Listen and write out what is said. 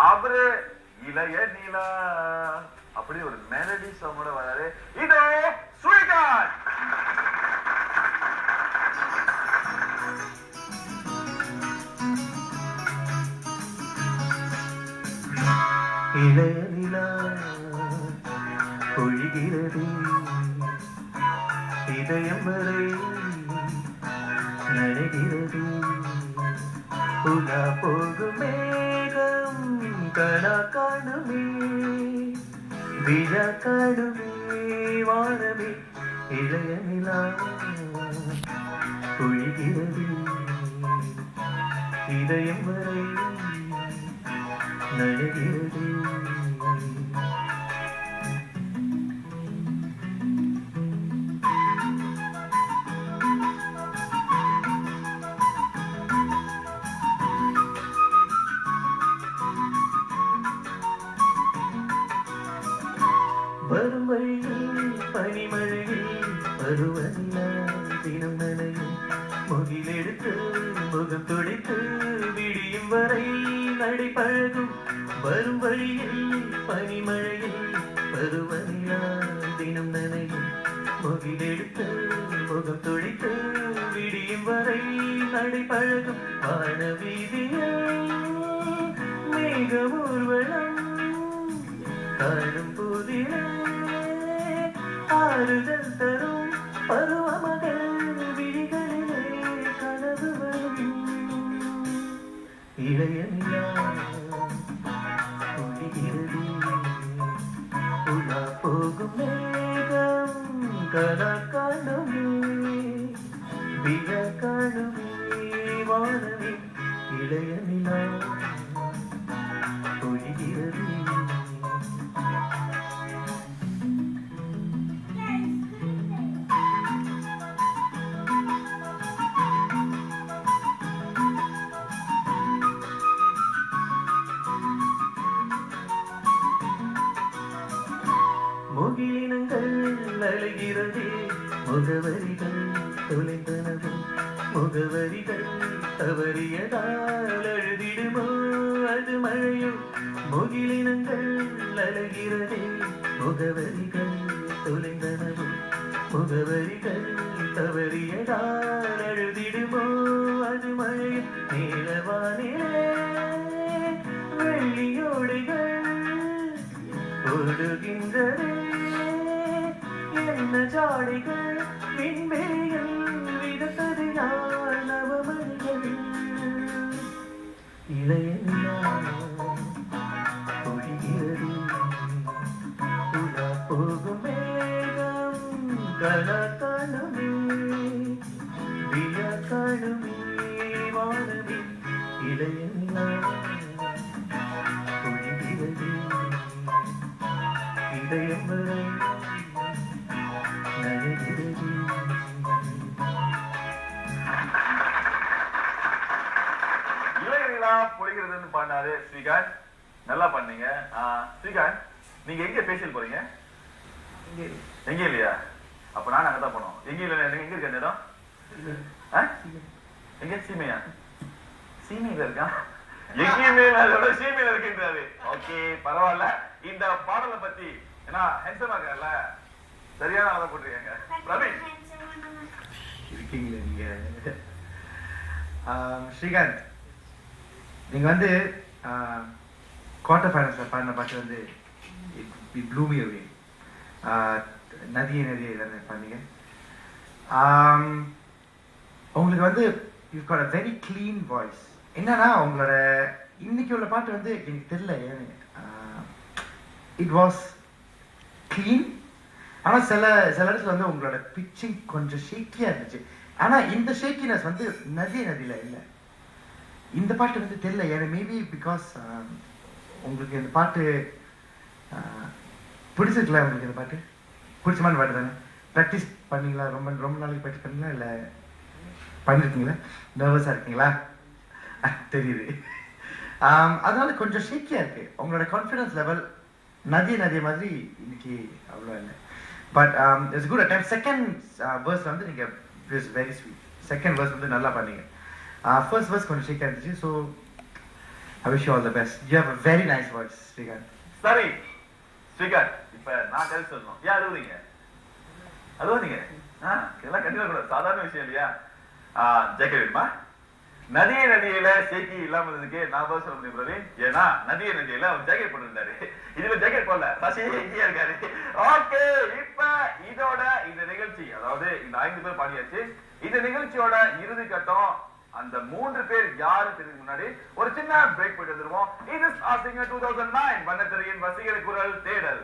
அவரு இளைய நிலா அப்படி ஒரு மெலடி சாங்கோட வராரு. இதோ ஸ்ரீகாந்த். இளைய நிலா பொழிகிறது இதயம் வரை நடைகிறது உலா போகும் மேகம் கனா காணுமே விழா காணுமே வானமே இளைய நிலா பொழிகிறது இதயம் வரை நடைகிறது. வரும் வழியில் பனிமழையில் பருவநிலா தினம் நனையும் முகிலெடுத்து முகம் துடைத்து விடியும் வரை நடை பழகும். வரும் வழியில் பனிமழையில் பருவநிலா தினம் நனையும் முகிலெடுத்து முகம் துடைத்து விடியும் வரை நடை பழகும். வான வீதியில் மேக ஊர்வலம் காணும் போதிலே ஆறுதல் தரும் பருவமகள் விழிகளிலே கனவு வரும். இளைய நிலா பொழிகிறது உலா போகும் மேகம் கனா காணுமே விழா காணுமே வானமே இளைய நிலா பொழிகிறது. முகிலினங்கள் அழுகிறது முகவரிகள் தொலைந்தனது முகவரிகள் தவறியதால் அழுதிடுமோ அது மழையோ. முகிலினங்கள் அழுகிறது முகவரிகள் தொலைந்தனது முகவரிகள் தவறியதால் அழுதிடுமோ அது மழையோ. நீலவானிலே வெள்ளியோடைகள் ஓடுகின்றதே என்ன ஜாடைகள் விண்வெளியில் விதத்தது யார் நவமணிகள். இளைய நிலா பொழிகிறது உலா போகும் மேகம் கனா காணுமே விழா காணுமே வானமே இளைய நிலா பொழிகிறது இதயம் வரை நடைகிறது. இளைய நிலா பொழிகிறதுன்னு பாடினாரு ஸ்ரீகாந்த். நல்லா பண்ணீங்க. ஸ்ரீகாந்த், நீங்க எங்க பேசிட்டு போறீங்க? எங்க இல்லையா? அப்ப நான் அங்கதான் போனோம். எங்க இல்ல, எங்க இருக்க இந்த இடம்? எங்க சீமையா? சீமையில இருக்கா? எங்கேயுமே சீமையில இருக்கின்றாரு. ஓகே, பரவாயில்ல. இந்த பாடலை பத்தி ஏன்னா ஹென்சமா இருக்கார்ல, சரியான ஆளை போட்டிருக்காங்க. பிரவீன் இருக்கீங்களா நீங்க? ஸ்ரீகாந்த், நீங்க வந்து குவார்டர் ஃபைனல்ஸ்ல பாடின பாட்டு வந்து இட் ப்ளூ மீ அவே. நதியே நதியே தானே பாடினீங்க. உங்களுக்கு வந்து you got a very clean voice. என்னன்னா உங்களோட இன்னைக்கு உள்ள பாட்டு வந்து எனக்கு தெரியல ஏன்னு, இட் வாஸ் கிளீன். ஆனால் சில இடத்துல வந்து உங்களோட பிச்சிங் கொஞ்சம் ஷேக்கியாக இருந்துச்சு. ஆனால் இந்த ஷேக்கினஸ் வந்து நதியில் இல்லை. இந்த பாட்டு வந்து தெரியல ஏன்னா மேபி பிகாஸ் உங்களுக்கு இந்த பாட்டு பிடிச்சிருக்கல. உங்களுக்கு இந்த பாட்டு பிடிச்சமான பாட்டு தானே? ப்ராக்டிஸ் பண்ணீங்களா? ரொம்ப ரொம்ப நாளைக்கு ப்ராக்டிஸ் பண்ணீங்களா இல்லை பண்ணியிருக்கீங்களா? நர்வஸாக இருக்கீங்களா? தெரியுது. அதனால கொஞ்சம் ஷேக்கியாக இருக்கு. உங்களோட கான்ஃபிடன்ஸ் லெவல் நதிய மாதிரி இன்னைக்கு அவ்வளோ இல்லை. But it's good at time. Second verse வந்து நீங்கள் it's very sweet. Second verse வந்து நல்லா பண்ணீங்க. ஃபர்ஸ்ட் வேர்ஸ் கொஞ்சம் ஷேக்காக இருந்துச்சு. So I wish you all the best. You have a very nice voice, Srikanth. சரி ஸ்ரீகாந்த், இப்ப நான் கதை சொல்லணும். ஏன் அழுவுறீங்க? அழுவாதீங்க. இதெல்லாம் கண்டிப்பா கூட சாதாரண விஷயம் இல்லையா? ஜெயிக்க வேணுமா? நதியை நதியில சேக்கி இல்லாம இருந்ததுக்கு நான் தான் சொல்ல முடியும் பிரவீன். ஏன்னா நதியை நதியில அவர் ஜாக்கெட் போட்டிருந்தாரு. இதுல ஜாக்கெட் போடல, சசி எங்கேயா இருக்காரு. ஓகே, இப்ப இதோட இந்த நிகழ்ச்சி, அதாவது இந்த 5 பேர் பாடியாச்சு. இந்த நிகழ்ச்சியோட இறுதி கட்டம், அந்த 3 பேர் யாரு தெரியும் முன்னாடி ஒரு சின்ன பிரேக் போயிட்டு வந்துருவோம். இது Star Singer 2009 வண்ணத்திரையின் வசீகர குரல் தேடல்.